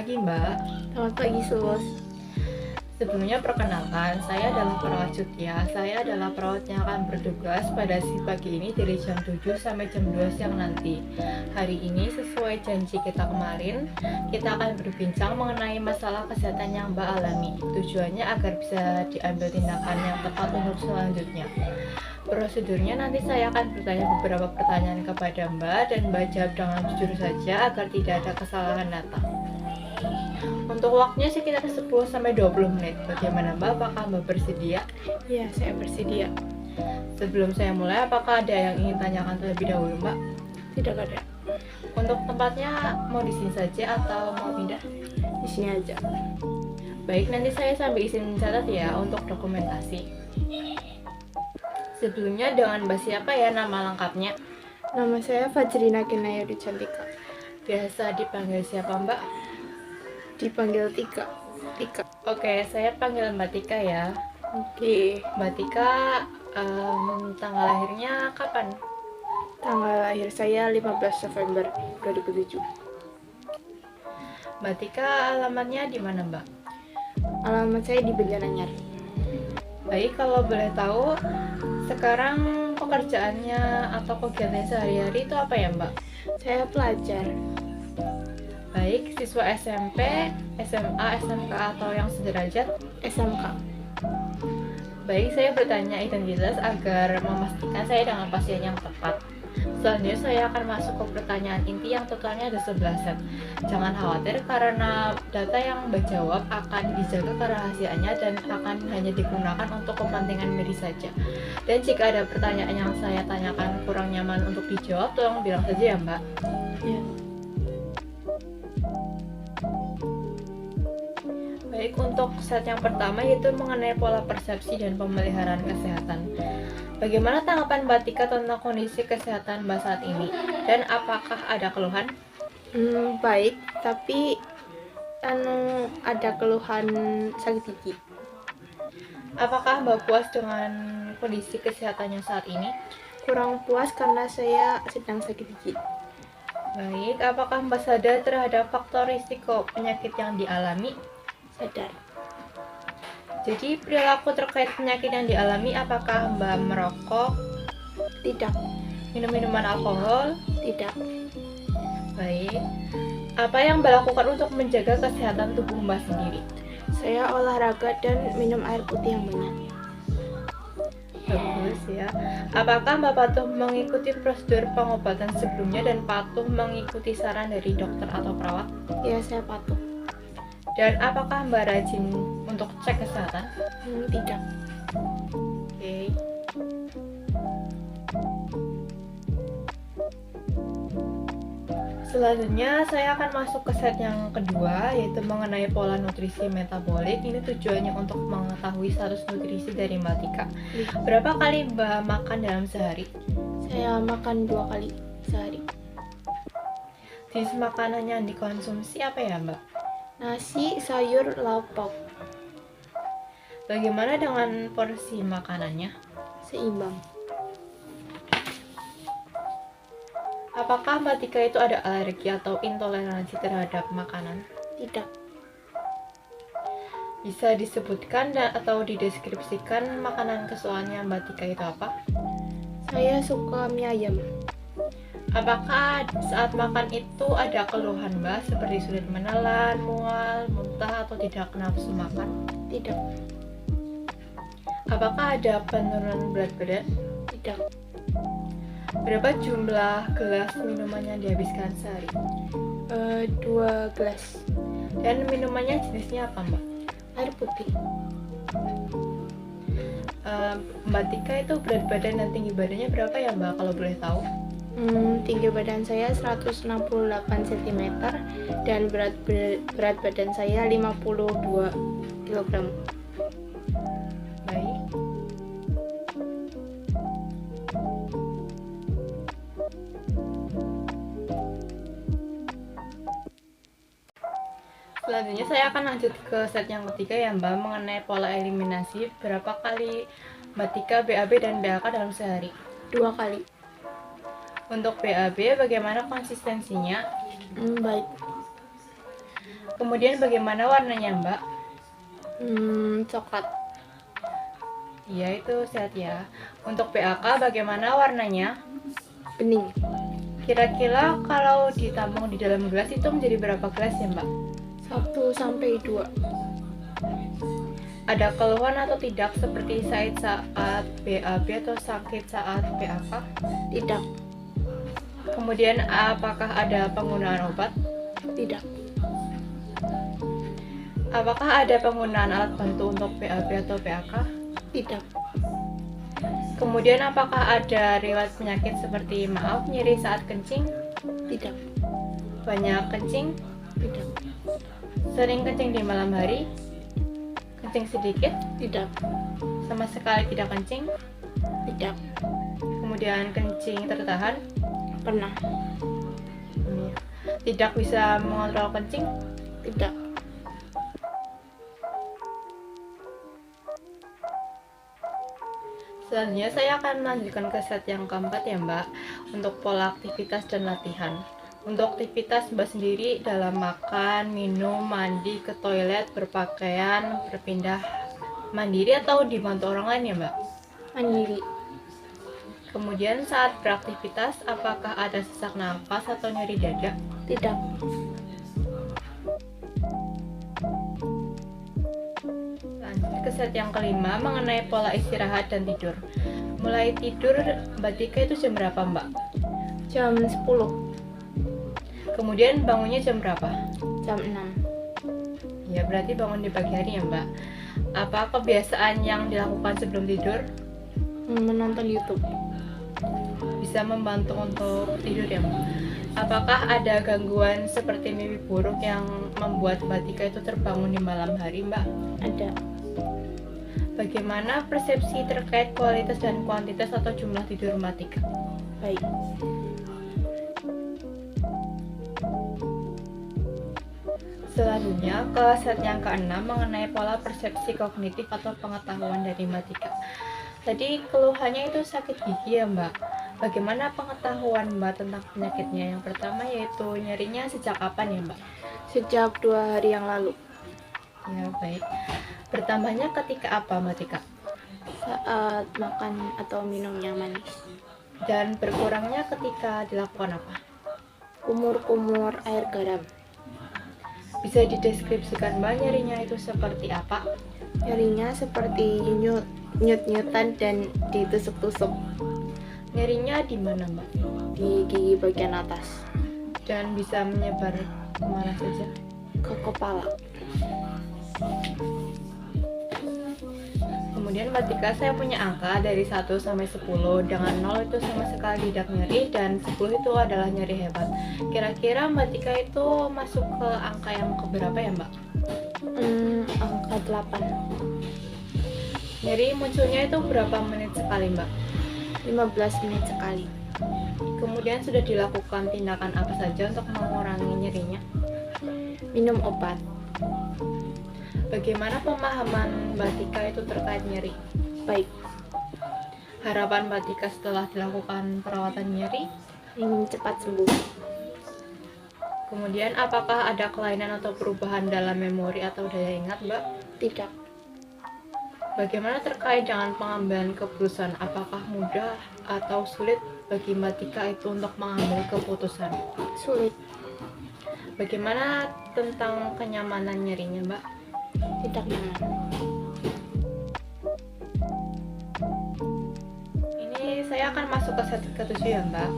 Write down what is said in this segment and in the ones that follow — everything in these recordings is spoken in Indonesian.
pagi, Mbak. Selamat pagi, Sus. Sebelumnya perkenalkan, saya adalah perawat Cutya. Saya adalah perawat yang akan bertugas pada shift pagi ini dari jam 7 sampai jam 2 siang nanti. Hari ini sesuai janji kita kemarin, kita akan berbincang mengenai masalah kesehatan yang Mbak alami. Tujuannya agar bisa diambil tindakan yang tepat untuk selanjutnya. Prosedurnya nanti saya akan bertanya beberapa pertanyaan kepada Mbak dan Mbak jawab dengan jujur saja agar tidak ada kesalahan data. Untuk waktunya sekitar 10-20 menit. Bagaimana Mbak? Apakah Mbak bersedia? Ya, saya bersedia. Sebelum saya mulai, apakah ada yang ingin tanyakan terlebih dahulu Mbak? Tidak ada. Untuk tempatnya mau di sini saja atau mau pindah? Di sini aja. Baik, nanti saya sambil izin mencatat ya untuk dokumentasi. Sebelumnya dengan Mbak siapa ya nama lengkapnya? Nama saya Fajrina Kinayadi Cantika. Biasa dipanggil siapa Mbak? Dipanggil Tika. Tika. Oke, saya panggil Mbak Tika ya. Oke. Mbak Tika, tanggal lahirnya kapan? Tanggal lahir saya 15 November 2007. Mbak Tika, alamatnya di mana Mbak? Alamat saya di Banjaranyar. Baik, kalau boleh tahu, sekarang pekerjaannya atau kegiatannya sehari-hari itu apa ya Mbak? Saya pelajar. Baik, siswa SMP, SMA, SMK atau yang sederajat? SMK. Baik, saya bertanya identitas agar memastikan saya dengan pasien yang tepat. Selanjutnya saya akan masuk ke pertanyaan inti yang totalnya ada 11 set. Jangan khawatir karena data yang Mbak jawab akan dijaga kerahasiaannya dan akan hanya digunakan untuk kepentingan medis saja. Dan jika ada pertanyaan yang saya tanyakan kurang nyaman untuk dijawab, tolong bilang saja ya Mbak. Ya. Baik, untuk set yang pertama yaitu mengenai pola persepsi dan pemeliharaan kesehatan. Bagaimana tanggapan Mbak Tika tentang kondisi kesehatan Mbak saat ini? Dan apakah ada keluhan? Baik, tapi ada keluhan sakit gigi. Apakah Mbak puas dengan kondisi kesehatannya saat ini? Kurang puas karena saya sedang sakit gigi. Baik, apakah Mbak sadar terhadap faktor risiko penyakit yang dialami? Sadar. Jadi perilaku terkait penyakit yang dialami, apakah Mbak merokok? Tidak. Minum minuman alkohol? Tidak. Baik. Apa yang Mbak lakukan untuk menjaga kesehatan tubuh Mbak sendiri? Saya olahraga dan minum air putih yang banyak. Bagus ya. Apakah Mbak patuh mengikuti prosedur pengobatan sebelumnya dan patuh mengikuti saran dari dokter atau perawat? Ya, saya patuh. Dan apakah Mbak rajin untuk cek kesehatan? Tidak. Oke. Selanjutnya saya akan masuk ke set yang kedua, yaitu mengenai pola nutrisi metabolik. Ini tujuannya untuk mengetahui status nutrisi dari Mbak Tika. Berapa kali Mbak makan dalam sehari? Saya makan 2 kali sehari. Jenis makanan yang dikonsumsi apa ya Mbak? Nasi, sayur, lauk. Bagaimana dengan porsi makanannya? Seimbang. Apakah Mbak Tika itu ada alergi atau intoleransi terhadap makanan? Tidak. Bisa disebutkan atau dideskripsikan makanan kesukaannya Mbak Tika itu apa? Saya suka mie ayam. Apakah saat makan itu ada keluhan Mbak seperti sulit menelan, mual, muntah atau tidak nafsu makan? Tidak. Apakah ada penurunan berat badan? Tidak. Berapa jumlah gelas minuman yang dihabiskan sehari? 2 gelas. Dan minumannya jenisnya apa Mbak? Air putih. Mbak Tika itu berat badan dan tinggi badannya berapa ya Mbak kalau boleh tahu? Tinggi badan saya 168 cm dan berat badan saya 52 kg. Baik. Selanjutnya saya akan lanjut ke set yang ketiga ya Mbak, mengenai pola eliminasi. Berapa kali Mbak Tika BAB dan BAK dalam sehari? 2 kali. Untuk BAB bagaimana konsistensinya? Baik. Kemudian bagaimana warnanya Mbak? Coklat. Iya itu sehat ya. Untuk PAK bagaimana warnanya? Bening. Kira-kira kalau ditampung di dalam gelas itu menjadi berapa gelas ya Mbak? 1 sampai 2. Ada keluhan atau tidak seperti sakit saat BAB atau sakit saat PAK? Tidak. Kemudian apakah ada penggunaan obat? Tidak. Apakah ada penggunaan alat bantu untuk BAB atau PAK? Tidak. Kemudian apakah ada riwayat penyakit seperti nyeri saat kencing? Tidak. Banyak kencing? Tidak. Sering kencing di malam hari? Kencing sedikit? Tidak. Sama sekali tidak kencing? Tidak. Kemudian kencing tertahan? Pernah. Tidak bisa mengontrol kencing? Tidak. Selanjutnya saya akan melanjutkan ke set yang keempat ya Mbak, untuk pola aktivitas dan latihan. Untuk aktivitas Mbak sendiri dalam makan, minum, mandi, ke toilet, berpakaian, berpindah mandiri atau dibantu orang lain ya Mbak? Mandiri. Kemudian saat beraktivitas apakah ada sesak nafas atau nyeri dada? Tidak. Lanjut ke set yang kelima mengenai pola istirahat dan tidur. Mulai tidur Mbak Tika itu jam berapa Mbak? Jam 10. Kemudian bangunnya jam berapa? Jam 6. Ya berarti bangun di pagi hari ya Mbak. Apa kebiasaan yang dilakukan sebelum tidur Menonton YouTube. bisa membantu untuk tidur ya Mbak? Apakah ada gangguan seperti mimpi buruk yang membuat Mbak Tika itu terbangun di malam hari Mbak? Ada. Bagaimana persepsi terkait kualitas dan kuantitas atau jumlah tidur Mbak Tika? Baik. Selanjutnya ke set yang keenam mengenai pola persepsi kognitif atau pengetahuan dari Mbak Tika. Tadi keluhannya itu sakit gigi ya Mbak. Bagaimana pengetahuan Mbak tentang penyakitnya? Yang pertama yaitu nyerinya sejak kapan ya Mbak? Sejak 2 hari yang lalu. Ya baik. Bertambahnya ketika apa Mbak Tika? Saat makan atau minum yang manis. Dan berkurangnya ketika dilakukan apa? Kumur-kumur air garam. Bisa dideskripsikan Mbak nyerinya itu seperti apa? Nyerinya seperti nyut-nyutan dan ditusuk-tusuk Nyerinya di mana Mbak? di gigi bagian atas. Dan bisa menyebar kemana saja? Ke kepala. Kemudian Mbak Tika, saya punya angka dari 1 sampai 10, dengan 0 itu sama sekali tidak nyeri dan 10 itu adalah nyeri hebat. Kira-kira Mbak Tika itu masuk ke angka yang keberapa ya Mbak? Angka 8. Nyeri munculnya itu berapa menit sekali Mbak? 15 menit sekali. Kemudian sudah dilakukan tindakan apa saja untuk mengurangi nyerinya? Minum obat. Bagaimana pemahaman Mbak Tika itu terkait nyeri? Baik. Harapan Mbak Tika setelah dilakukan perawatan nyeri? Ingin cepat sembuh. Kemudian apakah ada kelainan atau perubahan dalam memori atau daya ingat Mbak? Tidak. Bagaimana terkait dengan pengambilan keputusan? Apakah mudah atau sulit bagi Mbak Tika itu untuk mengambil keputusan? Sulit. Bagaimana tentang kenyamanan nyerinya Mbak? Tidak nyaman. Ini saya akan masuk ke set ke-7 ya Mbak,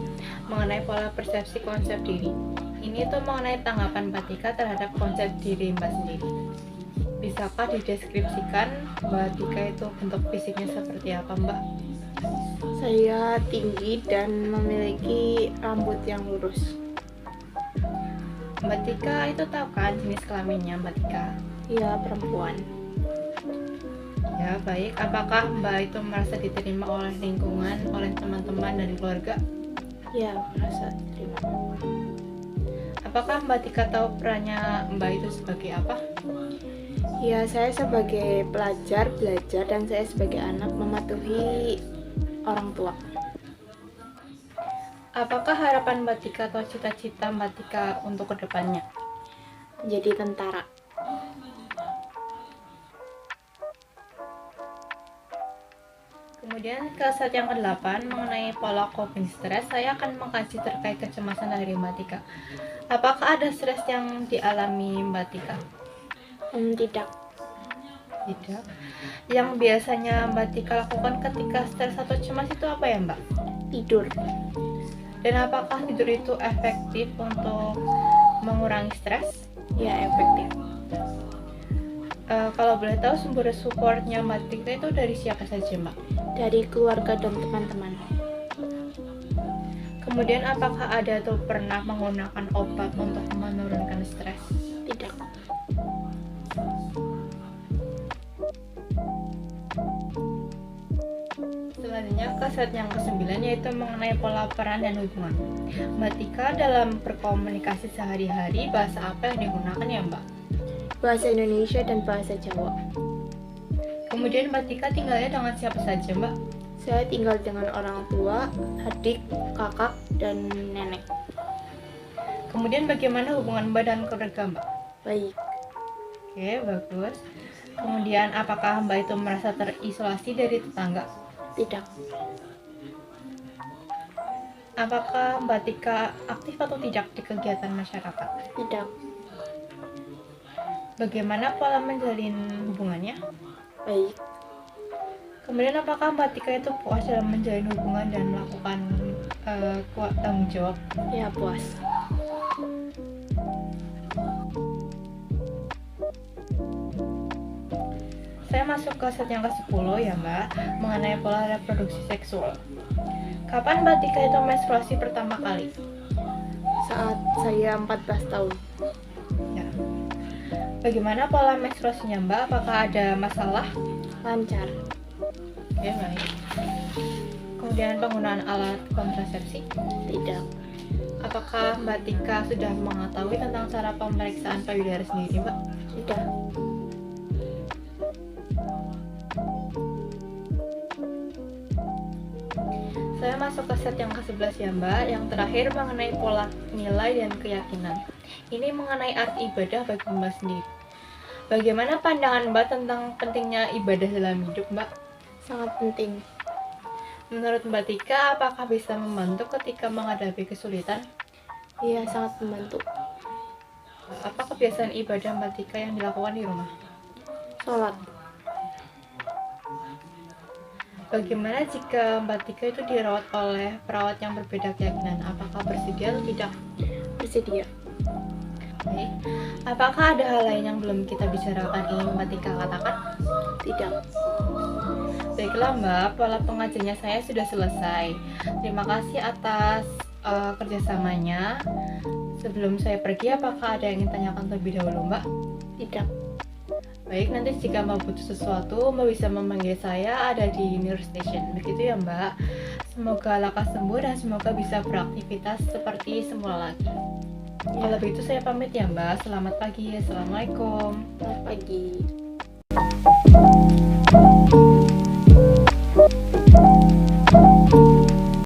mengenai pola persepsi konsep diri. Ini tuh mengenai tanggapan Mbak Tika terhadap konsep diri Mbak sendiri. Bisakah dideskripsikan Mbak Tika itu bentuk fisiknya seperti apa Mbak? Saya tinggi dan memiliki rambut yang lurus. Mbak Tika itu tahu kan jenis kelaminnya Mbak Tika? Ia perempuan. Ya baik, apakah Mbak itu merasa diterima oleh lingkungan, oleh teman-teman dan keluarga? Ya, merasa terima. Apakah Mbak Tika tahu perannya Mbak itu sebagai apa? Ya, saya sebagai pelajar belajar dan saya sebagai anak mematuhi orang tua. Apakah harapan Mbak Tika atau cita-cita Mbak Tika untuk kedepannya? Menjadi tentara. Kemudian ke set yang ke-8 mengenai pola coping stres, saya akan mengkaji terkait kecemasan dari Mbak Tika. Apakah ada stres yang dialami Mbak Tika? Tidak. Tidak. Yang biasanya Mbak Tika lakukan ketika stres atau cemas itu apa ya Mbak? Tidur. Dan apakah tidur itu efektif untuk mengurangi stres? Ya, efektif. Kalau boleh tahu sumber supportnya Mbak Tika itu dari siapa saja Mbak? Dari keluarga dan teman-teman. Kemudian apakah ada atau pernah menggunakan obat untuk menurunkan stres? Tidak. Selanjutnya ke set yang ke-9 yaitu mengenai pola peran dan hubungan. Mbak Tika dalam berkomunikasi sehari-hari bahasa apa yang digunakan ya Mbak? Bahasa Indonesia dan bahasa Jawa. Kemudian Mbak Tika tinggalnya dengan siapa saja Mbak? Saya tinggal dengan orang tua, adik, kakak, dan nenek. Kemudian bagaimana hubungan Mbak dan keluarga Mbak? Baik. Oke, bagus. Kemudian apakah Mbak itu merasa terisolasi dari tetangga? Tidak. Apakah Mbak Tika aktif atau tidak di kegiatan masyarakat? Tidak. Bagaimana pola menjalin hubungannya? Baik. Kemudian apakah Mbak Tika itu puas dalam menjalin hubungan dan melakukan tanggung jawab? Ya, puas. Saya masuk ke set yang ke-10 ya Mbak, mengenai pola reproduksi seksual. Kapan Mbak Tika itu menstruasi pertama kali? Saat saya 14 tahun. Ya. Bagaimana pola menstruasinya Mbak? Apakah ada masalah? Lancar. Oke, baik. Kemudian penggunaan alat kontrasepsi? Tidak. Apakah Mbak Tika sudah mengetahui tentang cara pemeriksaan payudara sendiri Mbak? Sudah. Saya masuk ke set yang ke-11 ya Mbak, yang terakhir mengenai pola nilai dan keyakinan. Ini mengenai arti ibadah bagi Mbak sendiri. Bagaimana pandangan Mbak tentang pentingnya ibadah dalam hidup Mbak? Sangat penting. Menurut Mbak Tika, apakah bisa membantu ketika menghadapi kesulitan? Iya, sangat membantu. Apa kebiasaan ibadah Mbak Tika yang dilakukan di rumah? Sholat. Bagaimana jika Mbak Tika itu dirawat oleh perawat yang berbeda keyakinan? Apakah bersedia atau tidak? Bersedia. Baik. Apakah ada hal lain yang belum kita bicarakan ingin Mbak Tika katakan? Tidak. Baiklah Mbak, pola pengajarnya saya sudah selesai. Terima kasih atas kerjasamanya. Sebelum saya pergi, apakah ada yang ingin tanyakan terlebih dahulu Mbak? Tidak. Baik, nanti jika Mbak butuh sesuatu, Mbak bisa memanggil saya, ada di Near Station. Begitu ya Mbak. Semoga lekas sembuh dan semoga bisa beraktivitas seperti semula lagi. Kalau begitu saya pamit ya Mbak. Selamat pagi. Assalamualaikum. Selamat pagi.